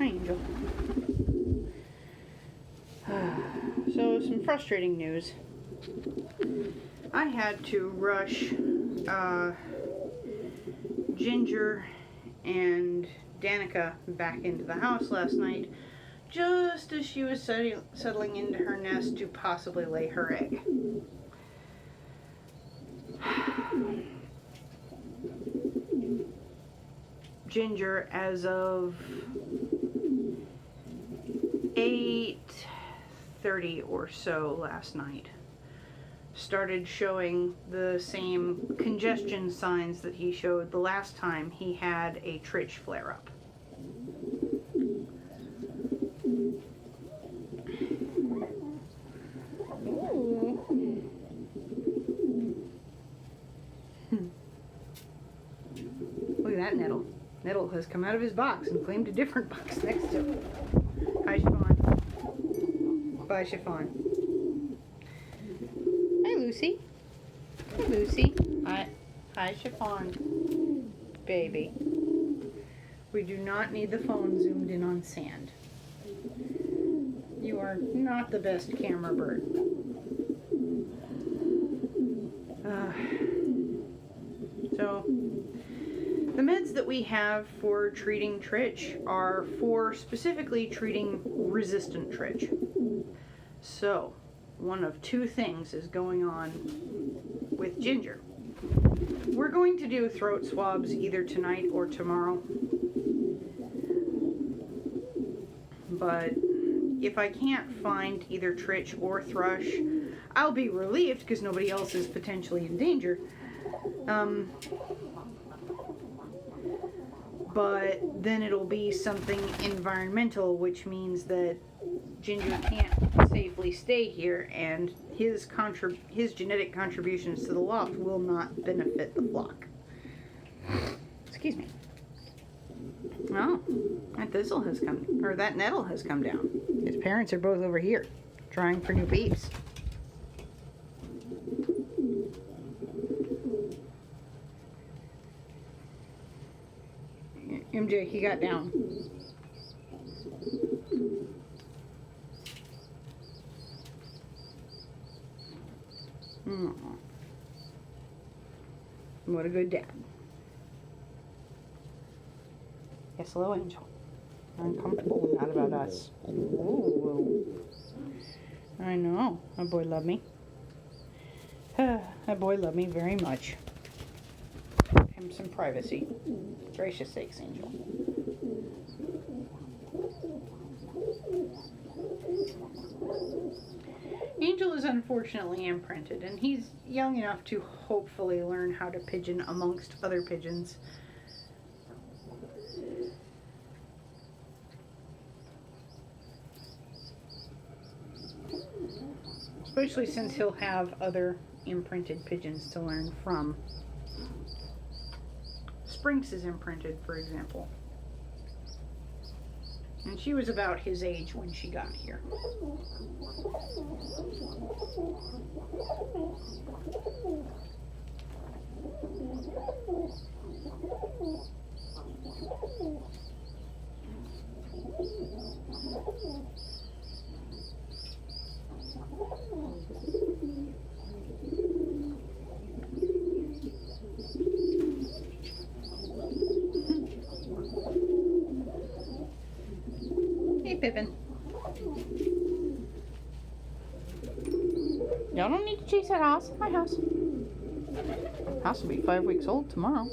Hi, Angel. So, some frustrating news. I had to rush Ginger and Danica back into the house last night just as she was settling into her nest to possibly lay her egg. Ginger, as of 8:30 or so last night, started showing the same congestion signs that he showed the last time he had a trich flare-up. Look at that Nettle. Nettle has come out of his box and claimed a different box next to it. Hi, Chiffon. Bye, Chiffon. Hi, Lucy. Hi, Lucy. Hi, Chiffon. Baby. We do not need the phone zoomed in on sand. You are not the best camera bird. So, the meds that we have for treating trich are for specifically treating resistant trich. So, one of two things is going on with Ginger. We're going to do throat swabs either tonight or tomorrow. But if I can't find either trich or thrush, I'll be relieved because nobody else is potentially in danger. But then it'll be something environmental, which means that Ginger can't safely stay here, and his genetic contributions to the loft will not benefit the flock. Excuse me. Oh, that that nettle has come down. His parents are both over here, trying for new peeps. MJ, he got down. What a good dad. Yes, hello, Angel. Uncomfortable and not about us. Ooh. I know. My boy loved me. My boy loved me very much. Give him some privacy. Gracious sakes, Angel. Angel is unfortunately imprinted, and he's young enough to hopefully learn how to pigeon amongst other pigeons. Especially since he'll have other imprinted pigeons to learn from. Sprinks is imprinted, for example. And she was about his age when she got here. Hey, Pippin. Y'all don't need to chase that house. My house. House will be 5 weeks old tomorrow.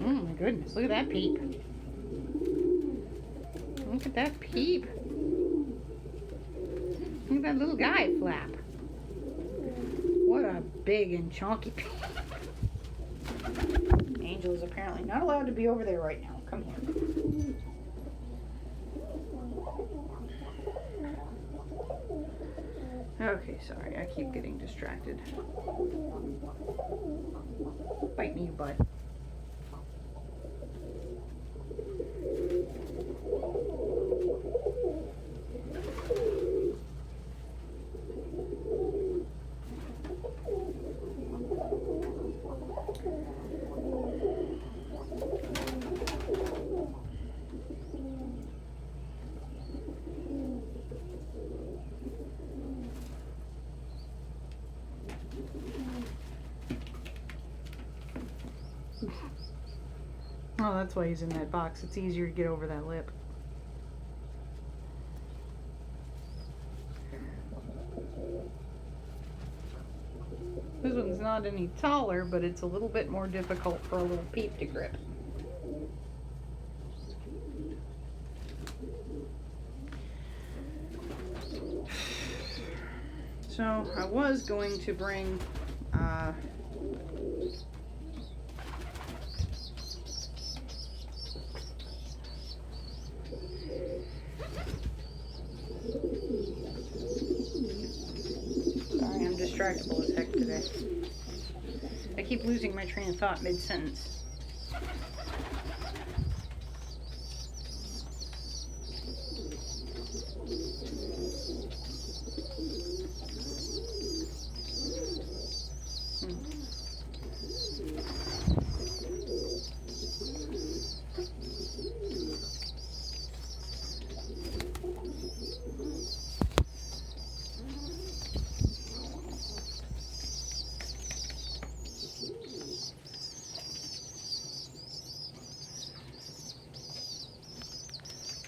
Oh my goodness, look at that peep. Look at that peep. Look at that little guy flap. What a big and chunky peep. Angel is apparently not allowed to be over there right now. Come here. Okay, sorry, I keep getting distracted. Bite me, you bud. Oh, that's why he's in that box. It's easier to get over that lip. This one's not any taller, but it's a little bit more difficult for a little peep to grip. So I was going to bring sorry, I'm distractible as heck today. I keep losing my train of thought mid-sentence.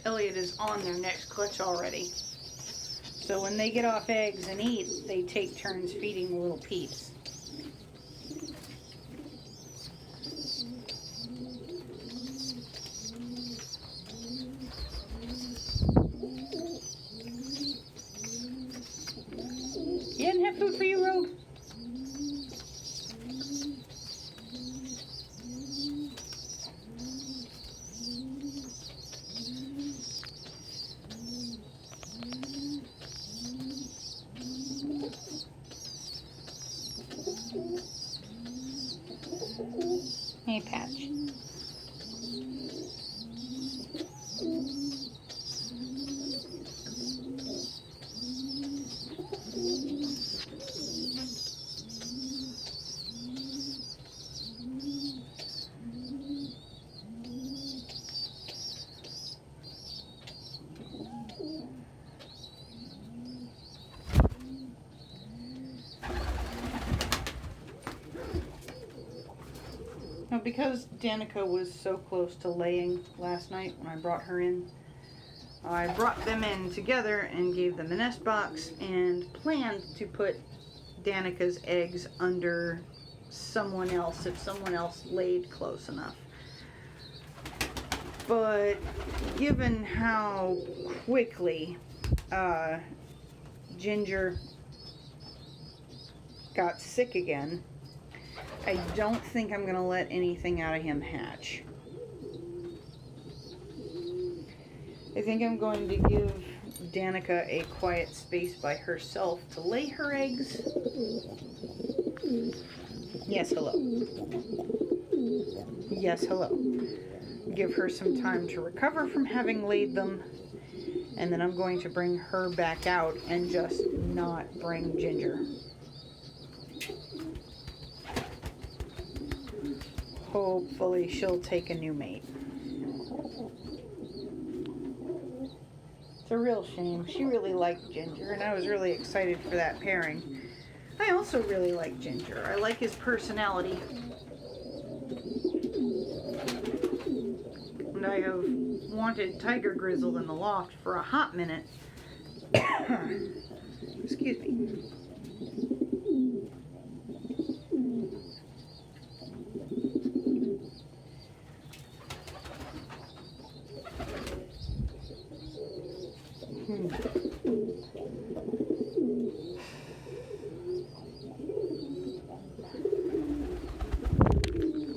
Elliot is on their next clutch already. So when they get off eggs and eat, they take turns feeding the little peeps. You didn't have food for you, Rogue? Hey, Patch. Now, because Danica was so close to laying last night when I brought her in, I brought them in together and gave them a nest box and planned to put Danica's eggs under someone else if someone else laid close enough. But given how quickly Ginger got sick again, I don't think I'm going to let anything out of him hatch. I think I'm going to give Danica a quiet space by herself to lay her eggs. Yes, hello. Yes, hello. Give her some time to recover from having laid them, and then I'm going to bring her back out and just not bring Ginger. Hopefully she'll take a new mate. It's a real shame. She really liked Ginger, and I was really excited for that pairing. I also really like Ginger. I like his personality. And I have wanted Tiger Grizzle in the loft for a hot minute. Excuse me.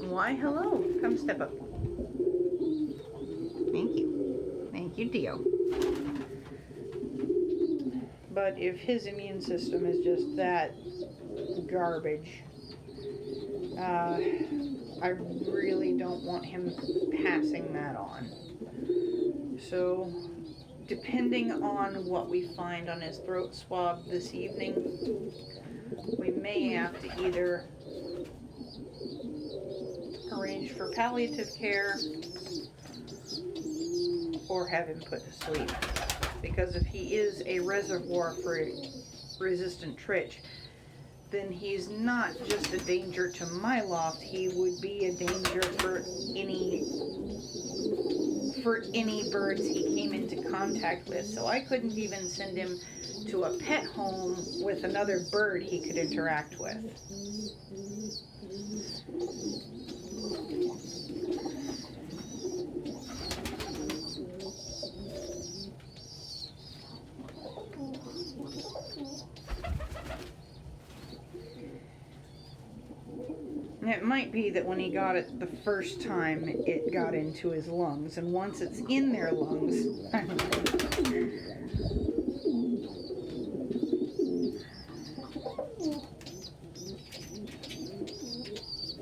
Why, hello. Come step up. Thank you. Thank you, Dio. But if his immune system is just that garbage, I really don't want him passing that on. So, depending on what we find on his throat swab this evening, we may have to either arrange for palliative care or have him put to sleep. Because if he is a reservoir for resistant trich, then he's not just a danger to my loft. He would be a danger for any birds he came into contact with. So I couldn't even send him to a pet home with another bird he could interact with. It might be that when he got it the first time, it got into his lungs, and once it's in their lungs,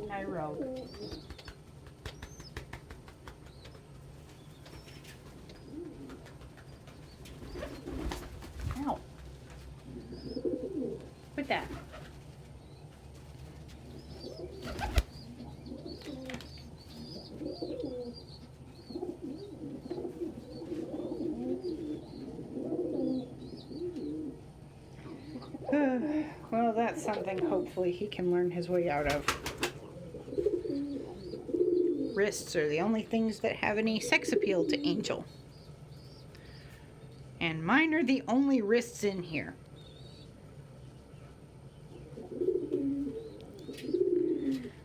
hi, Rogue. Ow. Quit that. Well, that's something hopefully he can learn his way out of. Wrists are the only things that have any sex appeal to Angel. And mine are the only wrists in here.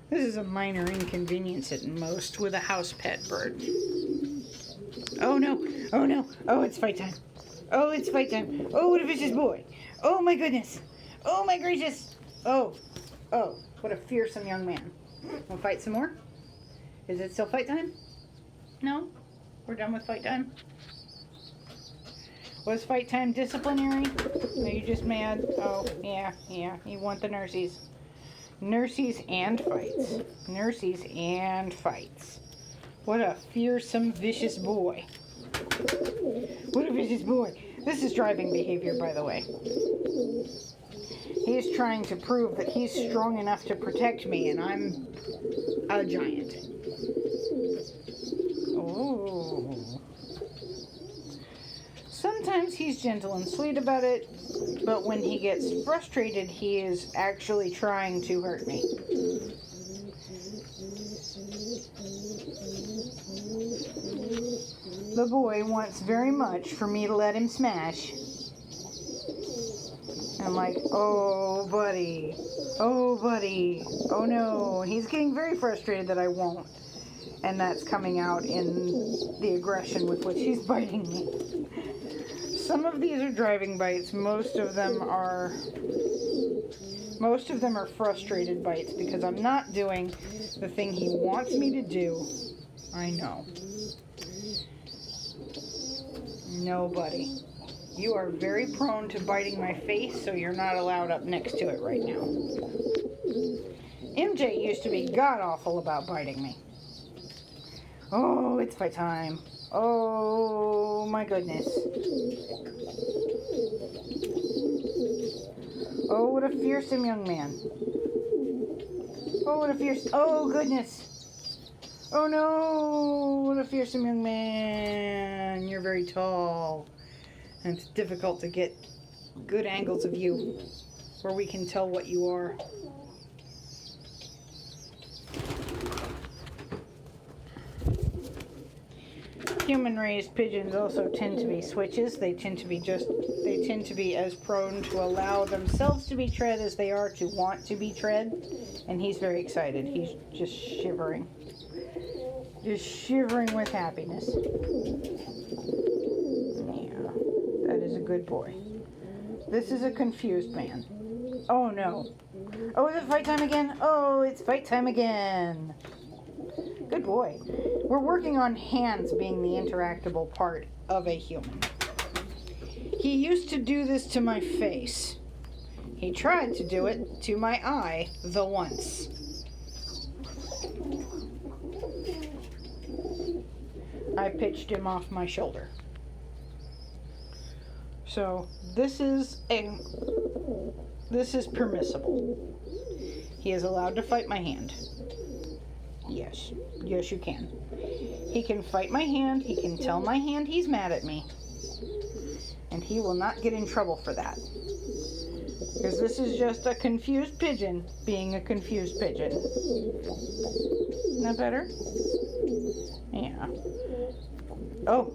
This is a minor inconvenience at most with a house pet bird. Oh no, oh no, oh it's fight time. Oh, it's fight time. Oh, what a vicious boy. Oh my goodness. Oh my gracious. Oh, what a fearsome young man. Wanna fight some more? Is it still fight time? No? We're done with fight time? Was fight time disciplinary? Are you just mad? Oh, yeah, you want the nursies. Nursies and fights. Nursies and fights. What a fearsome, vicious boy. What a vicious boy. This is driving behavior, by the way. He is trying to prove that he's strong enough to protect me, and I'm a giant. Oh. Sometimes he's gentle and sweet about it, but when he gets frustrated, he is actually trying to hurt me. The boy wants very much for me to let him smash. I'm like, oh buddy, oh buddy, oh no. He's getting very frustrated that I won't. And that's coming out in the aggression with which he's biting me. Some of these are driving bites. Most of them are frustrated bites because I'm not doing the thing he wants me to do. I know. No, buddy. You are very prone to biting my face, so you're not allowed up next to it right now. MJ used to be god-awful about biting me. Oh, it's fight time. Oh, my goodness. Oh, what a fearsome young man. Oh, what a fierce... Oh, goodness. Oh, no. What a fearsome young man. You're very tall. And it's difficult to get good angles of you where we can tell what you are. Human-raised pigeons also tend to be switches. They tend to be as prone to allow themselves to be tread as they are to want to be tread. And he's very excited. He's just shivering. Just shivering with happiness. Yeah, that is a good boy. This is a confused man. Oh no. Oh, is it fight time again? Oh, it's fight time again. Good boy. We're working on hands being the interactable part of a human. He used to do this to my face. He tried to do it to my eye the once. I pitched him off my shoulder. So this is permissible. He is allowed to fight my hand. Yes. Yes, you can. He can fight my hand. He can tell my hand he's mad at me. And he will not get in trouble for that. Because this is just a confused pigeon being a confused pigeon. Isn't that better? Yeah. Oh.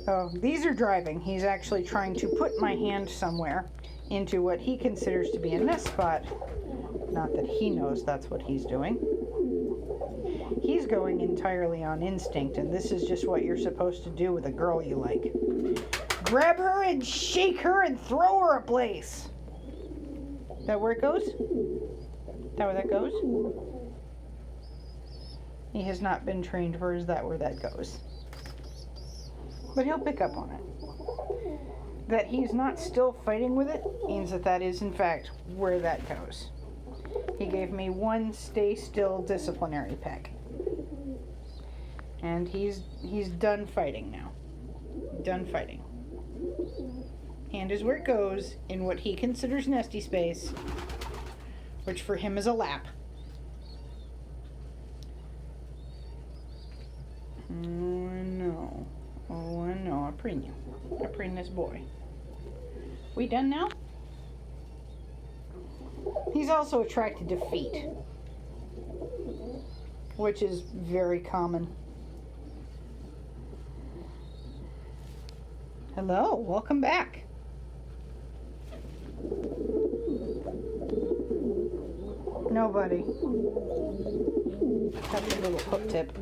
Oh, these are driving. He's actually trying to put my hand somewhere into what he considers to be a nest spot. Not that he knows that's what he's doing. He's going entirely on instinct, and this is just what you're supposed to do with a girl you like. Grab her and shake her and throw her a place. Is that where it goes? Is that where that goes? He has not been trained for is that where that goes. But he'll pick up on it. That he's not still fighting with it means that that is in fact where that goes. He gave me one stay still disciplinary peck. And he's done fighting now. Done fighting. Hand is where it goes in what he considers nesty space, which for him is a lap. Oh no, I preen you. I preen this boy. We done now? He's also attracted to feet, which is very common. Hello, welcome back. Nobody. That's a little hook tip.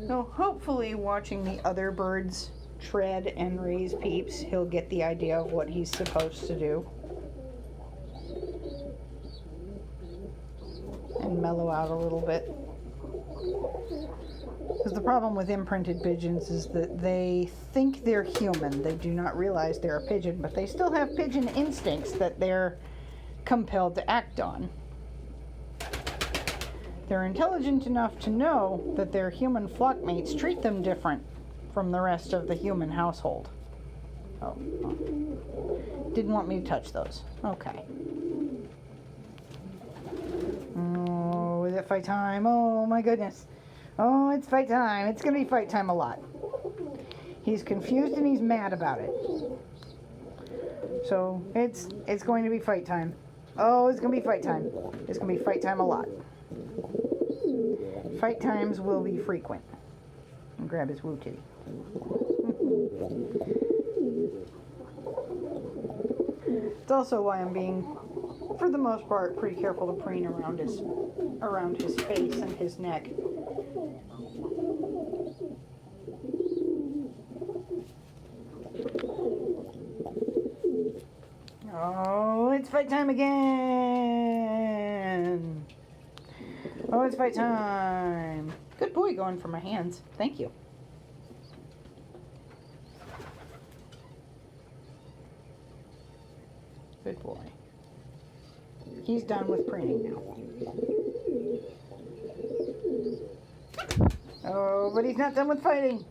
So hopefully watching the other birds tread and raise peeps, he'll get the idea of what he's supposed to do. And mellow out a little bit. Because the problem with imprinted pigeons is that they think they're human. They do not realize they're a pigeon, but they still have pigeon instincts that they're compelled to act on. They're intelligent enough to know that their human flockmates treat them different from the rest of the human household. Oh. Didn't want me to touch those. Okay. Oh, is it fight time? Oh my goodness. Oh, it's fight time. It's going to be fight time a lot. He's confused and he's mad about it. So, it's going to be fight time. Oh, it's going to be fight time. It's going to be fight time a lot. Fight times will be frequent. And grab his woo titty. It's also why I'm being, for the most part, pretty careful to preen around his face and his neck. Oh, it's fight time again. Oh, it's fight time. Good boy going for my hands. Thank you. Good boy. He's done with preening now. Oh, but he's not done with fighting.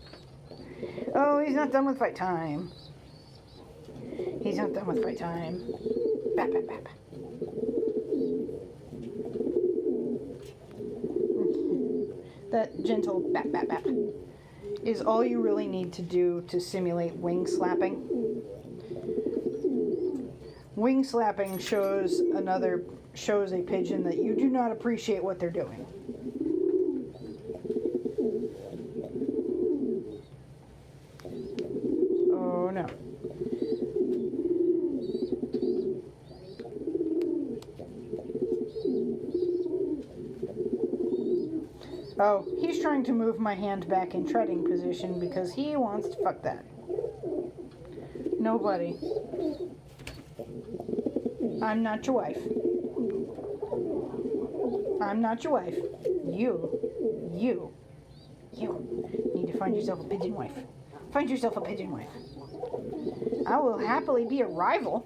Oh, he's not done with fight time. He's not done with fight time. Bap, bap, bap. That gentle bap, bap, bap is all you really need to do to simulate wing slapping. Wing slapping shows a pigeon that you do not appreciate what they're doing. Oh no. Oh, he's trying to move my hand back in treading position because he wants to fuck that. Nobody. I'm not your wife. I'm not your wife. You need to find yourself a pigeon wife. Find yourself a pigeon wife. I will happily be a rival,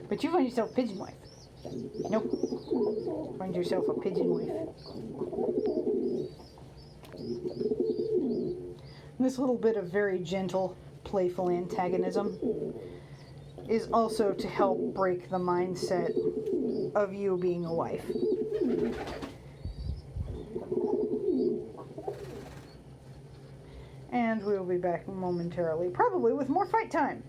but you find yourself a pigeon wife. Nope. Find yourself a pigeon wife. This little bit of very gentle, playful antagonism is also to help break the mindset of you being a wife. and we will be back momentarily, probably with more fight time.